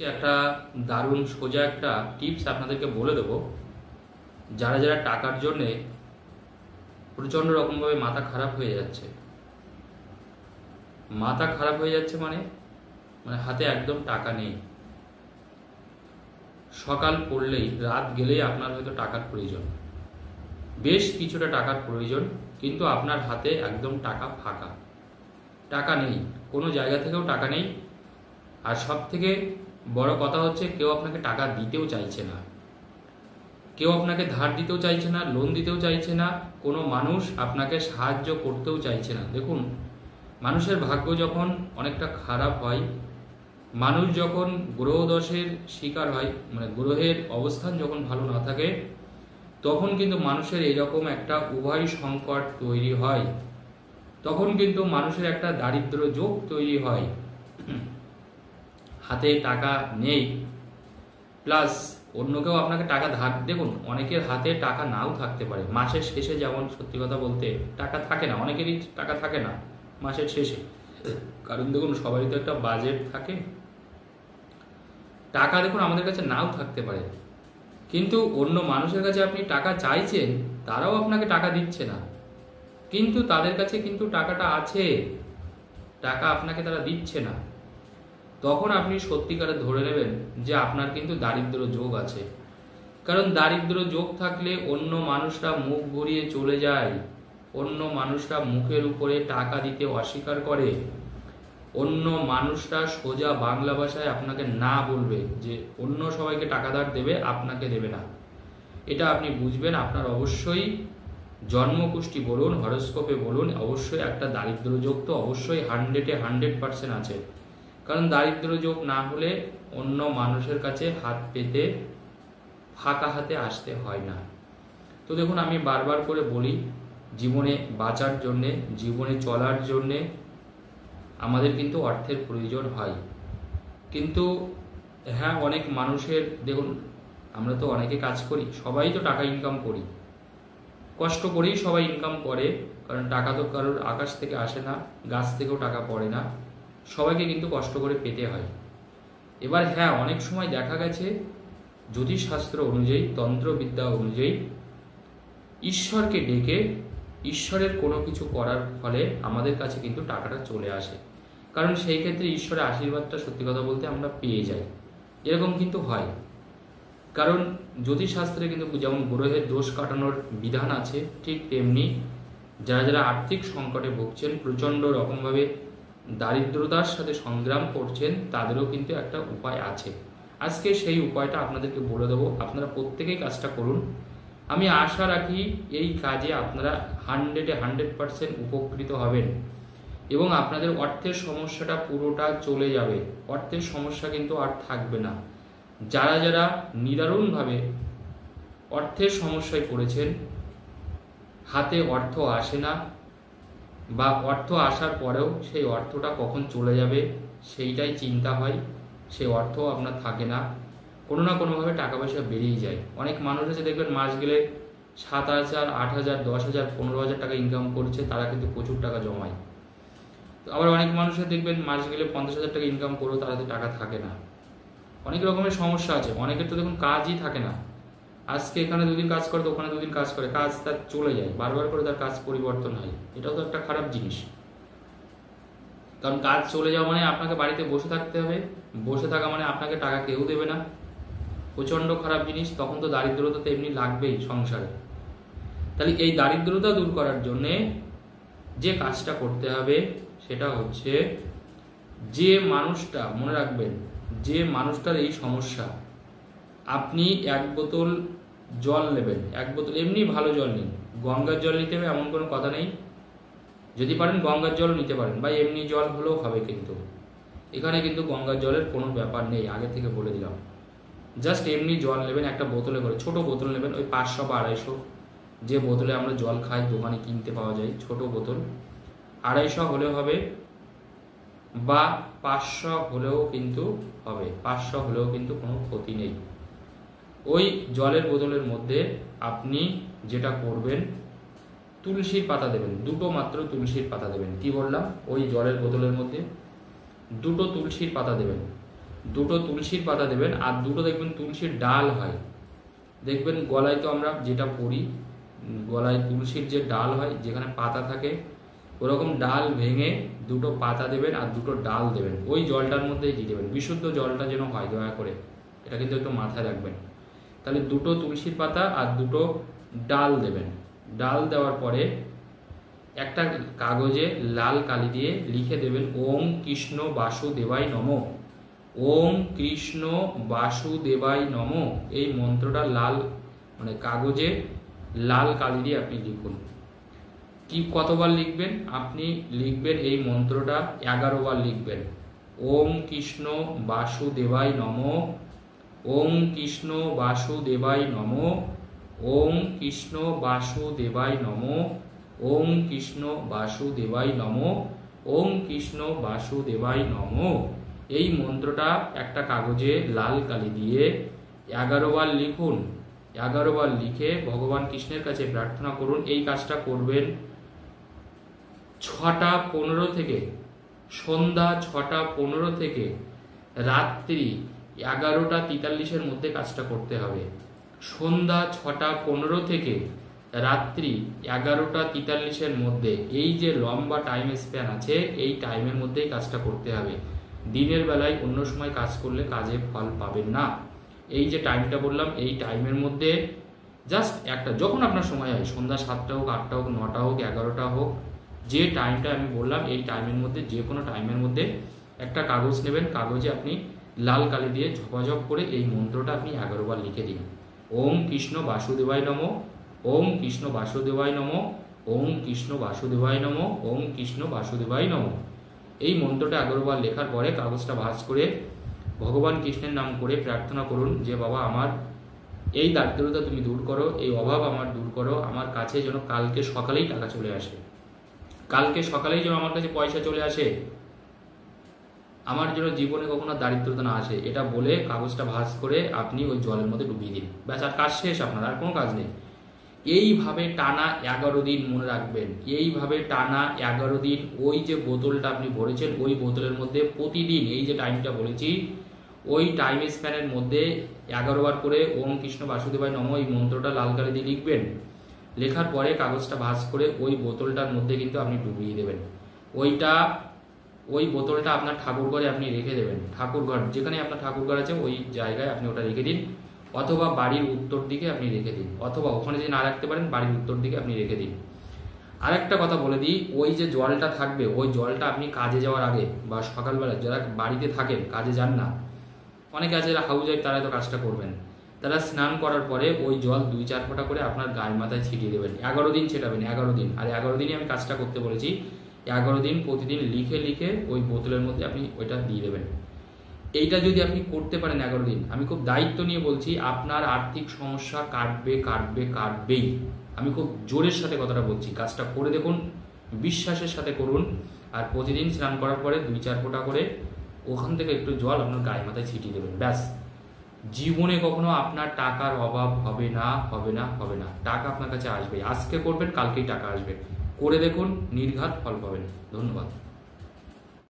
একটা দারুণ সোজা একটা টিপস আপনাদেরকে বলে দেবো। যারা যারা টাকার জন্যে প্রচণ্ড রকমভাবে মাথা খারাপ হয়ে যাচ্ছে, মানে মানে হাতে একদম টাকা নেই। সকাল পড়লেই রাত গেলেই আপনার হয়তো টাকার প্রয়োজন, বেশ কিছুটা টাকার প্রয়োজন, কিন্তু আপনার হাতে একদম টাকা ফাঁকা, টাকা নেই, কোনো জায়গা থেকেও টাকা নেই। আর সব থেকে বড় কথা হচ্ছে, কেউ আপনাকে টাকা দিতেও চাইছে না, কেউ আপনাকে ধার দিতেও চাইছে না, লোন দিতেও চাইছে না, কোনো মানুষ আপনাকে সাহায্য করতেও চাইছে না। দেখুন, মানুষের ভাগ্য যখন অনেকটা খারাপ হয়, মানুষ যখন গ্রহদোষের শিকার হয়, মানে গ্রহের অবস্থান যখন ভালো না থাকে, তখন কিন্তু মানুষের এইরকম একটা উভয় সংকট তৈরি হয়, তখন কিন্তু মানুষের একটা দারিদ্র যোগ তৈরি হয়। হাতে টাকা নেই, প্লাস অন্য কেউ আপনাকে টাকা ধার, দেখুন অনেকের হাতে টাকা নাও থাকতে পারে মাসের শেষে, যেমন সত্যি কথা বলতে টাকা থাকে না, অনেকেরই টাকা থাকে না মাসের শেষে, কারণ দেখুন সবারই তো একটা বাজেট থাকে। টাকা দেখুন আমাদের কাছে নাও থাকতে পারে, কিন্তু অন্য মানুষের কাছে আপনি টাকা চাইছেন, তারাও আপনাকে টাকা দিচ্ছে না, কিন্তু তাদের কাছে কিন্তু টাকাটা আছে, টাকা আপনাকে তারা দিচ্ছে না। তখন আপনি সত্যিকারে ধরে নেবেন যে আপনার কিন্তু দারিদ্র যোগ আছে। কারণ দারিদ্র যোগ থাকলে অন্য মানুষরা মুখ ঘুরিয়ে চলে যায়, অন্য মানুষরা মুখের উপরে টাকা দিতে অস্বীকার করে, অন্য মানুষরা সোজা বাংলা ভাষায় আপনাকে না বলবে, যে অন্য সবাইকে টাকা ধার দেবে, আপনাকে দেবে না। এটা আপনি বুঝবেন, আপনার অবশ্যই জন্মকুষ্টি বলুন, হরস্কোপে বলুন, অবশ্যই একটা দারিদ্র যোগ তো অবশ্যই 100% আছে। কারণ দারিদ্র যোগ না হলে অন্য মানুষের কাছে হাত পেতে ফাঁকা হাতে আসতে হয় না। তো দেখুন, আমি বারবার করে বলি, জীবনে বাঁচার জন্যে, জীবনে চলার জন্যে আমাদের কিন্তু অর্থের প্রয়োজন হয়। কিন্তু হ্যাঁ, অনেক মানুষের, দেখুন আমরা তো অনেকে কাজ করি, সবাই তো টাকা ইনকাম করি, কষ্ট করেই সবাই ইনকাম করে, কারণ টাকা তো কারোর আকাশ থেকে আসে না, গাছ থেকেও টাকা পড়ে না, সবাইকে কিন্তু কষ্ট করে পেতে হয়। এবার হ্যাঁ, অনেক সময় দেখা গেছে জ্যোতিষশাস্ত্র অনুযায়ী, তন্ত্রবিদ্যা অনুযায়ী ঈশ্বরকে ডেকে ঈশ্বরের কোনো কিছু করার ফলে আমাদের কাছে কিন্তু টাকাটা চলে আসে, কারণ সেই ক্ষেত্রে ঈশ্বরের আশীর্বাদটা সত্যি কথা বলতে আমরা পেয়ে যাই, এরকম কিন্তু হয়। কারণ জ্যোতিষশাস্ত্রে কিন্তু যেমন গ্রহের দোষ কাটানোর বিধান আছে, ঠিক তেমনি যারা যারা আর্থিক সংকটে ভুগছেন, প্রচণ্ড রকমভাবে দারিদ্রতার সাথে সংগ্রাম করছেন, তাদেরও কিন্তু একটা উপায় আছে। আজকে সেই উপায়টা আপনাদেরকে বলে দেবো, আপনারা প্রত্যেকেই কাজটা করুন। আমি আশা রাখি এই কাজে আপনারা 100% উপকৃত হবেন এবং আপনাদের অর্থের সমস্যাটা পুরোটা চলে যাবে, অর্থের সমস্যা কিন্তু আর থাকবে না। যারা যারা নিদারুণভাবে অর্থের সমস্যায় পড়েছেন, হাতে অর্থ আসে না, বা অর্থ আসার পরেও সেই অর্থটা কখন চলে যাবে সেইটাই চিন্তা হয়, সেই অর্থ আপনার থাকে না, কোনো না কোনোভাবে টাকা পয়সা বেরিয়ে যায়। অনেক মানুষ আছে দেখবেন মাস গেলে 7,000, 8,000, 10,000, 15,000 টাকা ইনকাম করছে, তারা কিন্তু প্রচুর টাকা জমায়। তো আবার অনেক মানুষের দেখবেন মাস গেলে 50,000 টাকা ইনকাম করেও তার হাতে টাকা থাকে না। অনেক রকমের সমস্যা আছে। অনেকের তো দেখুন কাজই থাকে না, আজকে এখানে দুদিন কাজ করে তো ওখানে দুদিন কাজ করে, কাজ তার চলে যায়, বারবার করে তার কাজ পরিবর্তন হয়, এটাও তো একটা খারাপ জিনিস। কারণ কাজ চলে যাওয়া মানে আপনাকে বাড়িতে বসে থাকতে হবে, বসে থাকা মানে আপনাকে টাকা কেউ দেবে না, প্রচণ্ড খারাপ জিনিস। তখন তো দারিদ্রতা তো এমনি লাগবেই সংসারে। তাহলে এই দারিদ্রতা দূর করার জন্যে যে কাজটা করতে হবে সেটা হচ্ছে, যে মানুষটা, মনে রাখবেন, যে মানুষটার এই সমস্যা, আপনি 1 বোতল জল নেবেন, 1 বোতল এমনি ভালো জল নিন, গঙ্গার জল নিতে হবে এমন কোনো কথা নেই, যদি পারেন গঙ্গার জল নিতে পারেন, বা এমনি জল হলেও হবে, কিন্তু এখানে কিন্তু গঙ্গার জলের কোনো ব্যাপার নেই, আগে থেকে বলে দিলাম। জাস্ট এমনি জল নেবেন, একটা বোতলে করে, ছোট বোতল নেবেন, ওই 500 বা 250, যে বোতলে আমরা জল খাই দোকানে কিনতে পাওয়া যায়, ছোট বোতল, 250 হলেও হবে, বা 500 হলেও কিন্তু হবে, 500 হলেও কিন্তু কোনো ক্ষতি নেই। ওই জলের বোতলের মধ্যে আপনি যেটা করবেন, তুলসীর পাতা দেবেন, 2টো মাত্র তুলসীর পাতা দেবেন। কি বললাম? ওই জলের বোতলের মধ্যে 2টো তুলসীর পাতা দেবেন। দুটো তুলসীর পাতা দেবেন, আর দুটো দেখবেন তুলসীর ডাল হয়, দেখবেন গলায় তো আমরা যেটা পরি, গলায় তুলসীর যে ডাল হয় যেখানে পাতা থাকে, ওরকম ডাল ভেঙে দুটো পাতা দেবেন আর দুটো ডাল দেবেন, ওই জলটার মধ্যেই দিয়ে দেবেন। বিশুদ্ধ জলটা যেন হয় দয়া করে, এটা কিন্তু একটু মাথায় রাখবেন। তাহলে দুটো তুলসীর পাতা আর দুটো ডাল দেবেন। ডাল দেওয়ার পরে একটা কাগজে লাল কালি দিয়ে লিখে দেবেন ওম কৃষ্ণ বাসুদেবাই নমঃ। ওম কৃষ্ণ বাসুদেবাই নমঃ, এই মন্ত্রটা লাল মানে কাগজে লাল কালি দিয়ে আপনি লিখুন। কি কতবার লিখবেন? আপনি লিখবেন এই মন্ত্রটা 11 বার লিখবেন। ওম কৃষ্ণ বাসুদেবাই নমঃ, ওম কৃষ্ণ বাসুদেবাই নমঃ, ওম কৃষ্ণ বাসুদেবাই নমঃ, ওম কৃষ্ণ বাসুদেবাই নমঃ, ওম কৃষ্ণ বাসুদেবাই নমঃ। এই মন্ত্রটা একটা কাগজে লাল কালি দিয়ে 11 বার লিখুন। 11 বার লিখে ভগবান কৃষ্ণের কাছে প্রার্থনা করুন। এই কাজটা করবেন 6টা 15 থেকে, সন্ধ্যা 6টা 15 থেকে রাত্রি 11টা 43-এর মধ্যে কাজটা করতে হবে। সন্ধ্যা 6টা 15 থেকে রাত্রি 11টা 43-এর মধ্যে, এই যে লম্বা টাইম স্প্যান আছে এই টাইমের মধ্যেই কাজটা করতে হবে। দিনের বেলায় অন্য সময় কাজ করলে কাজে ফল পাবেন না। এই যে টাইমটা বললাম এই টাইমের মধ্যে জাস্ট একটা, যখন আপনার সময় হয়, সন্ধ্যা 7টা হোক, 8টা হোক, 9টা হোক, 11টা হোক, যে টাইমটা আমি বললাম এই টাইমের মধ্যে যে কোনো টাইমের মধ্যে একটা কাগজ নেবেন, কাগজে আপনি লাল কালি দিয়ে ঝপাঝপ করে এই মন্ত্রটা আপনি 11 বার লিখে দিন। ওম কৃষ্ণ বাসুদেবায় নমঃ, ওম কৃষ্ণ বাসুদেবায় নমঃ, ওম কৃষ্ণ বাসুদেবায় নমঃ, ওম কৃষ্ণ বাসুদেবায় নমঃ। এই মন্ত্রটা 11 বার লেখার পরে কাগজটা ভাঁজ করে ভগবান কৃষ্ণের নাম করে প্রার্থনা করুন যে বাবা আমার এই দারিদ্রতা তুমি দূর করো, এই অভাব আমার দূর করো, আমার কাছে যেন কালকে সকালেই টাকা চলে আসে, কালকে সকালেই যেন আমার কাছে পয়সা চলে আসে, আমার যেন জীবনে কখনো দারিদ্রতা না আসে। এটা বলে কাগজটা ভাঁজ করে আপনি ওই জলের মধ্যে ডুবিয়ে দিন, ব্যাস আর কাজ শেষ, আপনার আর কোনো কাজ নেই। এইভাবে টানা 11 দিন মনে রাখবেন, এইভাবে টানা 11 দিন ওই যে বোতলটা আপনি ভরেছেন ওই বোতলের মধ্যে প্রতিদিন এই যে টাইমটা বলেছি ওই টাইম স্প্যানের মধ্যে 11 বার করে ওম কৃষ্ণ বাসুদেবায় নমঃ এই মন্ত্রটা লাল কালি দিয়ে লিখবেন। লেখার পরে কাগজটা ভাঁজ করে ওই বোতলটার মধ্যে কিন্তু আপনি ডুবিয়ে দেবেন। ওই বোতলটা আপনার ঠাকুর ঘরে আপনি রেখে দেবেন, ঠাকুর ঘর যেখানে আপনার ঠাকুর ঘর আছে ওই জায়গায় আপনি ওটা রেখে দিন, অথবা বাড়ির উত্তর দিকে আপনি রেখে দিন, অথবা ওখানে যদি না রাখতে পারেন বাড়ির উত্তর দিকে আপনি রেখে দিন। আরেকটা কথা বলে দিই, ওই যে জলটা থাকবে ওই জলটা আপনি কাজে যাওয়ার আগে বা সকালবেলা যারা বাড়িতে থাকেন কাজে যান না, অনেকে আছে যারা হাউস ওয়াইফ তারা তো কাজটা করবেন, তারা স্নান করার পরে ওই জল 2-4 ফোঁটা করে আপনার গায়ের মাথায় ছিটিয়ে দেবেন। 11 দিন ছেটাবেন, 11 দিন। আর 11 দিনই আমি কাজটা করতে বলেছি। 11 দিন প্রতিদিন লিখে লিখে ওই বোতলের মধ্যে আপনি ওইটা দিয়ে দেবেন। এইটা যদি আপনি করতে পারেন 11 দিন, আমি খুব দায়িত্ব নিয়ে বলছি আপনার আর্থিক সমস্যা কাটবেই। আমি খুব জোরের সাথে কথাটা বলছি, কাজটা করে দেখুন, বিশ্বাসের সাথে করুন। আর প্রতিদিন স্নান করার পরে 2-4 ফোঁটা করে ওখান থেকে একটু জল আপনার গায়ে মাথায় ছিটিয়ে দেবেন, ব্যাস। জীবনে কখনো আপনার টাকার অভাব হবে না। টাকা আপনার কাছে আসবে, আজকে করবেন কালকেই টাকা আসবে। করে দেখুন, নির্ঘাত ফল পাবেন। ধন্যবাদ।